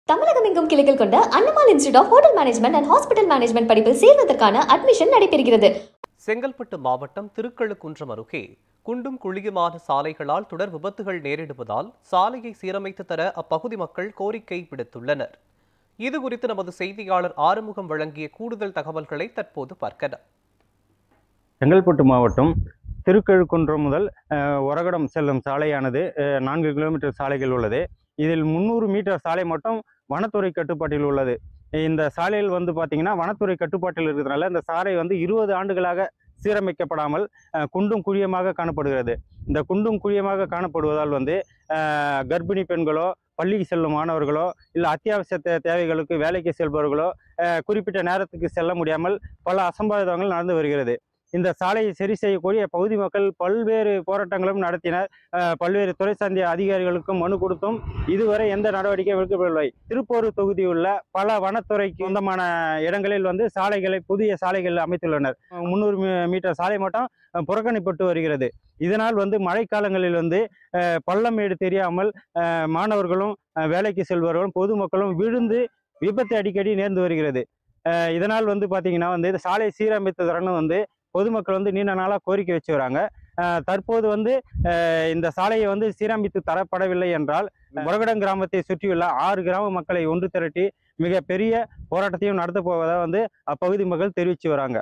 தமிழகம் எங்கும் கிளைகள் கொண்ட Annamal institute of hotel management and hospital management படிப்பில் சேர்வதற்கான அட்மிஷன் நடைபெறுகிறது. செங்கல்பட்டு மாவட்டம் திருக்கழுக்குன்றம் அருகே குண்டும் குழியுமான சாலைகளால் தொடர் விபத்துகள் நேரிடுவதால் சாலையை சீரமைத்து தர அப்பகுதி மக்கள் கோரிக்கை விடுத்துள்ளனர். இதுகுறித்து நமது செய்தியாளர் ஆறுமுகம் வழங்கிய கூடுதல் தகவல்களை தற்போது பார்க்கலாம். செங்கல்பட்டு மாவட்டம் திருக்கழுக்குன்றம் முதல் ஒரகடம் செல்லும் சாலையானது 4 கிலோமீட்டர் சாலைகள் உள்ளது. இதில் 300 மீட்டர் சாலை மட்டும் வனத்துறை கட்டுப்பாட்டில் உள்ளது. இந்த சாலையில் பார்த்தீங்கன்னா வனத்துறை கட்டுப்பாட்டில் இருக்கிறதுனால இந்த சாலை 20 ஆண்டுகளாக சீரமைக்கப்படாமல் குண்டும் குழியமாக காணப்படுகிறது. இந்த குண்டும் குழியமாக காணப்படுவதால் கர்ப்பிணி பெண்களோ, பள்ளிக்கு செல்லும் மாணவர்களோ, இல்லை அத்தியாவசிய தேவைகளுக்கு வேலைக்கு செல்பவர்களோ குறிப்பிட்ட நேரத்துக்கு செல்ல முடியாமல் பல அசம்பாவிதங்கள் நடந்து வருகிறது. இந்த சாலையை சரி செய்யக்கூடிய பகுதி மக்கள் பல்வேறு போராட்டங்களும் நடத்தினர். பல்வேறு துறை சார்ந்த அதிகாரிகளுக்கும் மனு கொடுத்தும் இதுவரை எந்த நடவடிக்கையும் எடுக்கப்படவில்லை. திருப்பூர் தொகுதியுள்ள பல வனத்துறைக்கு சொந்தமான இடங்களில் சாலைகளை புதிய சாலைகள் அமைத்துள்ளனர். 300 மீட்டர் சாலை மட்டும் புறக்கணிப்பட்டு வருகிறது. இதனால் மழைக்காலங்களில் பள்ளமேடு தெரியாமல் மாணவர்களும் வேலைக்கு செல்பவர்களும் பொதுமக்களும் விழுந்து விபத்து அடிக்கடி நேர்ந்து வருகிறது. இதனால் பார்த்தீங்கன்னா சாலை சீரமைத்ததுடன் பொதுமக்கள் நீண்ட நாளாக கோரிக்கை வச்சு வராங்க. தற்போது இந்த சாலையை சீரமைத்து தரப்படவில்லை என்றால் ஒரகடம் கிராமத்தை சுற்றியுள்ள 6 கிராம மக்களை ஒன்று திரட்டி மிக பெரிய போராட்டத்தையும் நடத்த போவதாக அப்பகுதி மக்கள் தெரிவித்து வராங்க.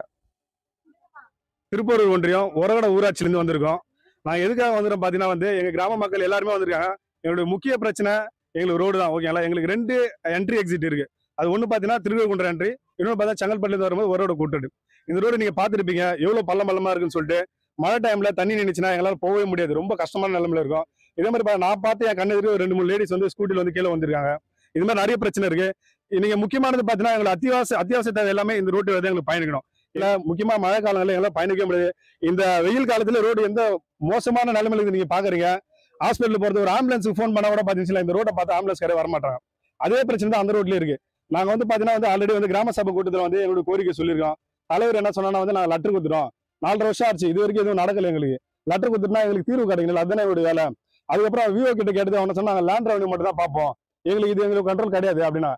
திருப்பூர் ஒன்றியம் ஒரகடம் ஊராட்சியிலிருந்து வந்திருக்கோம். நான் எதுக்காக வந்துடும் பார்த்தீங்கன்னா எங்க கிராம மக்கள் எல்லாருமே வந்திருக்காங்க. எங்களுடைய முக்கிய பிரச்சனை எங்களுக்கு ரோடு தான். ஓகேங்களா, எங்களுக்கு 2 என்ட்ரி எக்ஸிட் இருக்கு. அது ஒன்று பார்த்தீங்கன்னா திருக்கழுக்குன்றம் என்ட்ரி, இன்னொன்று பார்த்தா செங்கல்பட்டுலேருந்து வரும்போது ஒரு ரோடு கூட்டுது. இந்த ரோடு நீங்க பார்த்துருப்பீங்க எவ்வளோ பள்ளமா இருக்குன்னு சொல்லிட்டு. மழை டைம்ல தண்ணி நின்றுச்சுன்னா எங்களால் போகவே முடியாது, ரொம்ப கஷ்டமான நிலைமையில இருக்கும். இதே மாதிரி நான் பார்த்து என் கண்ணெதிரே ஒரு 2-3 லேடிஸ் ஸ்கூட்டியில் கீழே வந்திருக்காங்க. இது மாதிரி நிறைய பிரச்சனை இருக்கு. நீங்க முக்கியமானது பார்த்தீங்கன்னா எங்களுக்கு அத்தியாவசிய தேவை எல்லாமே இந்த ரோட்டு எங்களுக்கு பயணிக்கணும். இல்ல முக்கியமா மழை காலங்களில் எங்களால் பயணிக்க முடியாது. இந்த வெயில் காலத்துல ரோடு எந்த மோசமான நிலைமையில நீங்க பாக்குறீங்க. ஹாஸ்பிட்டல் போறது ஒரு ஆம்புலன்ஸுக்கு ஃபோன் பண்ணா கூட பாத்தீங்கன்னா இந்த ரோட்டை பார்த்து ஆம்புலன்ஸ் கடை வரமாட்டாங்க. அதே பிரச்சனை தான் அந்த ரோட்லயே இருக்கு. நாங்க பாத்தீங்கன்னா ஆல்ரெடி கிராம சபை கூட்டத்தில் எங்களோட கோரிக்கை சொல்லியிருக்கோம். தலைவர் என்ன சொன்னா நாங்க லெட்டர் கொடுத்துட்டோம். 4.5 வருஷம் ஆச்சு, இது வரைக்கும் எதுவும் நடக்கல. எங்களுக்கு லெட்டர் கொடுத்துட்டா எங்களுக்கு தீர்வு கிடைக்கல, அதுதானே என்னுடைய வேலை. அதுக்கப்புறம் விஓ கிட்ட கேட்டு அவனை சொன்னாங்க லேண்ட் ரெவன்யூ மட்டும் தான் பார்ப்போம், எங்களுக்கு கண்ட்ரோல் கிடையாது அப்படின்னா.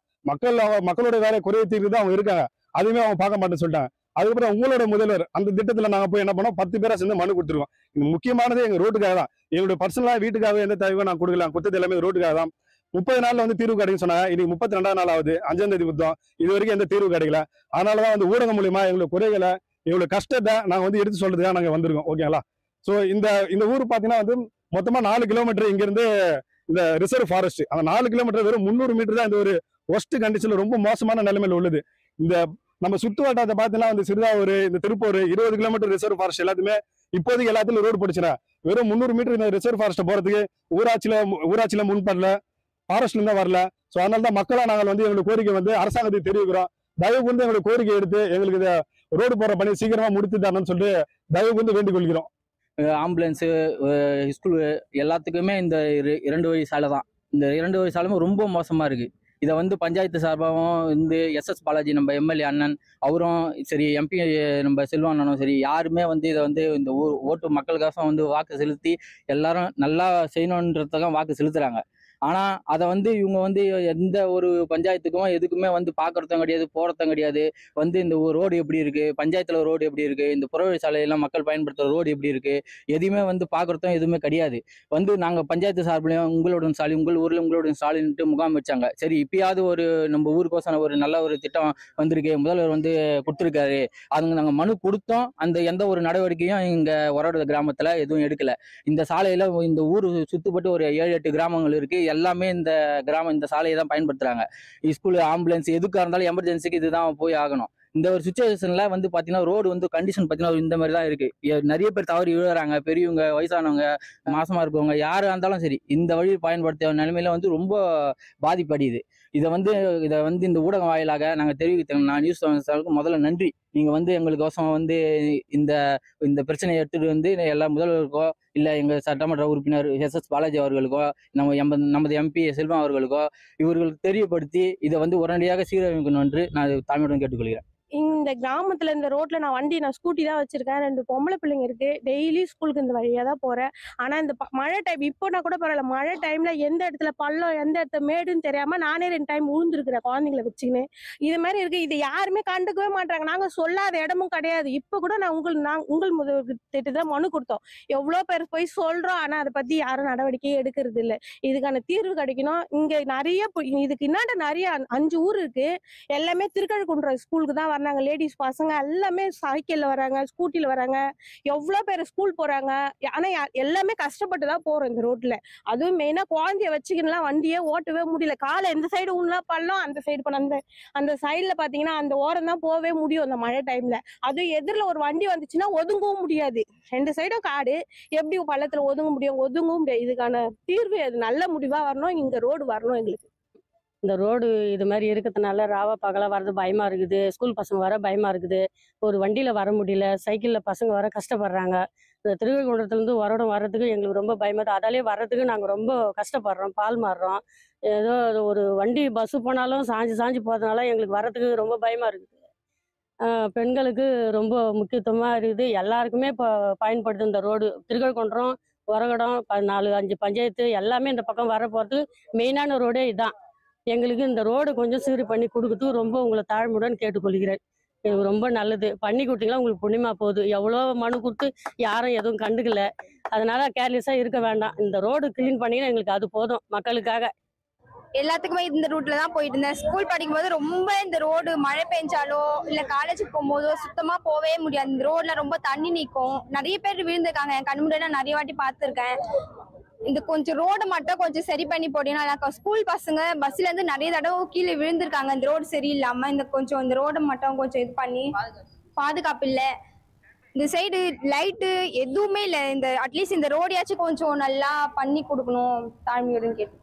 மக்களோட வேலை குறைய தீர்வு அவங்க இருக்காங்க, அதுவுமே அவங்க பார்க்க மாட்டேன்னு சொல்லிட்டாங்க. அதுக்கப்புறம் உங்களோட முதல்வர் அந்த திட்டத்துல நாங்க போய் என்ன பண்ணோம், 10 பேரை சேர்ந்து மனு கொடுத்துருவோம். முக்கியமானது எங்க ரோட்டுக்காக தான். எங்களுடைய பர்சனலா வீட்டுக்காக எந்த தேவையோ நான் கொடுக்கலாம், கொடுத்தது எல்லாமே ரோட்டுக்காக தான். 30 நாள்ல தீர்வு கிடைக்கும் சொன்னாங்க. இன்னைக்கு 32ஆம் நாள் ஆகுது, 5ஆம் தேதி குத்தம், இது வரைக்கும் எந்த தீர்வு கிடைக்கல. அதனாலதான் ஊடகம் மூலியமா எங்களுக்கு குறைகளை, எங்களுக்கு கஷ்டத்தை நாங்க எடுத்து சொல்றதுக்காக நாங்க வந்திருக்கோம். ஓகேங்களா. சோ இந்த ஊர் பாத்தீங்கன்னா மொத்தமா 4 கிலோமீட்டர் இங்க இருந்து இந்த ரிசர்வ் ஃபாரஸ்ட். அந்த 4 கிலோமீட்டர் வெறும் 300 மீட்டர் தான் இந்த ஒரு ஒஸ்ட் கண்டிஷன்ல ரொம்ப மோசமான நிலைமையில உள்ளது. இந்த நம்ம சுத்து வட்டாரத்தை பார்த்தீங்கன்னா சிறுதாவூர், இந்த திருப்பூர் 20 கிலோமீட்டர் ரிசர்வ் ஃபாரஸ்ட் எல்லாத்துமே இப்போதைக்கு எல்லாத்துலயும் ரோடு போடுச்சுனா வெறும் 300 மீட்டர் இந்த ரிசர்வ் ஃபாரஸ்ட் போறதுக்கு ஊராட்சியில முன்படல, ஃபாரஸ்ட்ல இருந்தா வரல. சோ அதனால தான் மக்களா நாங்கள் எங்களுடைய கோரிக்கை அரசாங்கத்துக்கு தெரிவிக்கிறோம். தயவு கூர்ந்து எங்களுடைய கோரிக்கை எடுத்து எங்களுக்கு இந்த ரோடு போற பணி சீக்கிரமா முடித்து தரணும்னு சொல்லிட்டு தயவு கூர்ந்து வேண்டிக் கொள்கிறோம். ஆம்புலன்ஸு, ஸ்கூலு எல்லாத்துக்குமே இந்த 2 வழி சாலை தான். இந்த 2 வழி சாலையும் ரொம்ப மோசமா இருக்கு. இதை பஞ்சாயத்து சார்பாகவும் எஸ்எஸ் பாலாஜி நம்ம எம்எல்ஏ அண்ணன் அவரும் சரி, எம்பி நம்ம செல்வம் அண்ணனும் சரி, யாருமே இதை இந்த ஓட்டு மக்களுக்காக வாக்கு செலுத்தி எல்லாரும் நல்லா செய்யணுன்றதுக்காக வாக்கு செலுத்துறாங்க. ஆனா அதை இவங்க எந்த ஒரு பஞ்சாயத்துக்கும் எதுக்குமே பாக்குறதும் கிடையாது, போறதும் கிடையாது. இந்த ரோடு எப்படி இருக்கு, பஞ்சாயத்துல ரோடு எப்படி இருக்கு, இந்த புறவழி சாலையெல்லாம் மக்கள் பயன்படுத்துற ரோடு எப்படி இருக்கு, எதுவுமே பாக்குறதும் எதுவுமே கிடையாது. நாங்க பஞ்சாயத்து சார்பிலையும் உங்களோட சாலை, உங்கள் ஊர்ல உங்களோட சாலைன்ட்டு முகாம் வச்சாங்க. சரி, இப்பயாவது ஒரு நம்ம ஊருக்கோசம் ஒரு நல்ல ஒரு திட்டம் வந்திருக்கு, முதல்வர் கொடுத்துருக்காரு. அதுங்க நாங்க மனு கொடுத்தோம். அந்த எந்த ஒரு நடவடிக்கையும் இங்க ஒரகடம் கிராமத்துல எதுவும் எடுக்கல. இந்த சாலையில இந்த ஊர் சுத்துப்பட்டு ஒரு 7-8 கிராமங்கள் இருக்கு. எல்லாமே இந்த சாலையை தான் பயன்படுத்துறாங்க. ஸ்கூல், ஆம்புலன்ஸ் எதுக்காக இருந்தாலும் எமர்ஜென்சிக்கு இதுதான் போய் ஆகணும். இந்த ஒரு சுச்சுவேஷன்ல பாத்தீங்கன்னா ரோடு கண்டிஷன் பாத்தீங்கன்னா இந்த மாதிரி தான் இருக்கு. நிறைய பேர் தவறி விழுறாங்க, பெரியவங்க, வயசானவங்க, மாசமா இருக்கவங்க, யாரா இருந்தாலும் சரி இந்த வழி பயன்படுத்த நிலைமையில ரொம்ப பாதிப்படையுது. இதை இந்த ஊடகம் வாயிலாக நாங்க தெரிவிக்கிறோம். நான் நியூஸ் முதல்ல நன்றி. நீங்கள் வந்து எங்களுக்கோசம் வந்து இந்த இந்த பிரச்சனையை எடுத்துகிட்டு வந்து எல்லா முதல்வருக்கோ இல்லை எங்கள் சட்டமன்ற உறுப்பினர் SS பாலாஜி அவர்களுக்கோ நமது MP செல்வம் அவர்களுக்கோ இவர்களுக்கு தெரியப்படுத்தி இதை வந்து உடனடியாக சீரமைக்கணும் என்று நான் தாழ்மையுடன் கேட்டுக்கொள்கிறேன். இந்த கிராமத்துல இந்த ரோட்ல நான் ஸ்கூட்டி தான் வச்சிருக்கேன். 2 பொம்பளை பிள்ளைங்க இருக்கு. டெய்லி ஸ்கூலுக்கு இந்த வழியா தான் போறேன். ஆனா இந்த மழை டைம் இப்போனா கூட பரவாயில்ல, மழை டைம்ல எந்த இடத்துல பள்ளம் எந்த இடத்துல மேடுன்னு தெரியாம நானே 2 டைம் விழுந்துருக்கிறேன் குழந்தைங்களை வச்சுக்கின்னு. இது மாதிரி இருக்கு. இது யாருமே கண்டுக்கவே மாட்டாங்க. நாங்க சொல்லாத இடமும் கிடையாது. இப்ப கூட உங்கள் முதல்வர் திட்டத்துல மனு கொடுத்தோம். எவ்வளவு பேர் போய் சொல்றோம், ஆனா அதை பத்தி யாரும் நடவடிக்கையே எடுக்கிறது இல்லை. இதுக்கான தீர்வு கிடைக்கணும். இங்க நிறைய இதுக்கு இன்னாண்ட நிறைய 5 ஊர் இருக்கு. எல்லாமே திருக்கழுக்குன்ற ஸ்கூலுக்கு தான் வராங்க. லேடிஸ் பசங்க எல்லாமே சைக்கிள்ல வராங்க, ஸ்கூட்டில வராங்க. எவ்வளவு பேர் ஸ்கூல் போறாங்க. ஆனா எல்லாமே கஷ்டப்பட்டு தான் போறோம் இந்த ரோட்ல. அதுவும் மெயினா குழந்தைய வச்சுக்கினா வண்டியே ஓட்டவே முடியல. காலை இந்த சைடு உள்ள பள்ளம், அந்த சைடு பண்ண அந்த சைடுல பாத்தீங்கன்னா அந்த ஓரம் தான் போவே முடியும் அந்த மழை டைம்ல. அதுவும் எதிரில் ஒரு வண்டி வந்துச்சுன்னா ஒதுங்கவும் முடியாது. 2 சைடும் காடு, எப்படி பள்ளத்துல ஒதுங்கவும் முடியாது. இதுக்கான தீர்வு அது நல்ல முடிவா வரணும். இங்க ரோடு வரணும். எங்களுக்கு இந்த ரோடு இது மாதிரி இருக்கிறதுனால ராவா பகலாக வர்றது பயமா இருக்குது. ஸ்கூல் பசங்க வர பயமா இருக்குது. ஒரு வண்டியில வர முடியல, சைக்கிளில் பசங்க வர கஷ்டப்படுறாங்க. இந்த திருவைகுண்டத்துலேருந்து வரடம் வர்றதுக்கு எங்களுக்கு ரொம்ப பயமா இருக்குது. அதாலே வர்றதுக்கு நாங்கள் ரொம்ப கஷ்டப்படுறோம், பால் மாறுறோம். ஏதோ ஒரு வண்டி பஸ்ஸு போனாலும் சாஞ்சு போகிறதுனால எங்களுக்கு வர்றதுக்கு ரொம்ப பயமா இருக்குது. பெண்களுக்கு ரொம்ப முக்கியத்துவமாக இருக்குது. எல்லாருக்குமே இப்போ பயன்படுது இந்த ரோடு. திருக்கழுக்குன்றம், ஒரகடம், 4-5 பஞ்சாயத்து எல்லாமே இந்த பக்கம் வர போகிறதுக்கு மெயினான ரோடே இதுதான். எங்களுக்கு இந்த ரோடு கொஞ்சம் சீர் பண்ணி கொடுக்குறதுக்கு ரொம்ப உங்களை தாழ்மையுடன் கேட்டுக்கொள்கிறேன். எனக்கு ரொம்ப நல்லது பண்ணி கொடுத்தீங்களா உங்களுக்கு புண்ணியமா போகுது. எவ்வளோ மனு கொடுத்து யாரும் எதுவும் கண்டுக்கல. அதனால கேர்லெஸ்ஸாக இருக்க வேண்டாம். இந்த ரோடு கிளீன் பண்ணிங்கன்னா எங்களுக்கு அது போதும் மக்களுக்காக. எல்லாத்துக்குமே இந்த ரூட்ல தான் போயிட்டு இருந்தேன். ஸ்கூல் படிக்கும்போது ரொம்ப இந்த ரோடு மழை பெஞ்சாலோ இல்ல காலேஜுக்கு போகும்போதோ சுத்தமா போவே முடியாது. இந்த ரோட்ல ரொம்ப தண்ணி நிற்கும். நிறைய பேர் விழுந்திருக்காங்க. என் கண் முன்னாடி நான் நிறைய வாட்டி பார்த்துருக்கேன். இந்த கொஞ்சம் ரோடு மட்டும் கொஞ்சம் சரி பண்ணி போட்டீங்கன்னா, ஸ்கூல் பசங்க பஸ்ல இருந்து நிறைய தடவை கீழே விழுந்திருக்காங்க இந்த ரோடு சரியில்லாம. இந்த ரோடு மட்டும் கொஞ்சம் இது பண்ணி பாதுகாப்பு இல்லை. இந்த சைடு லைட்டு எதுவுமே இல்லை. இந்த அட்லீஸ்ட் இந்த ரோடையாச்சும் கொஞ்சம் நல்லா பண்ணி கொடுக்கணும் தாழ்மையுடன் கேட்டு.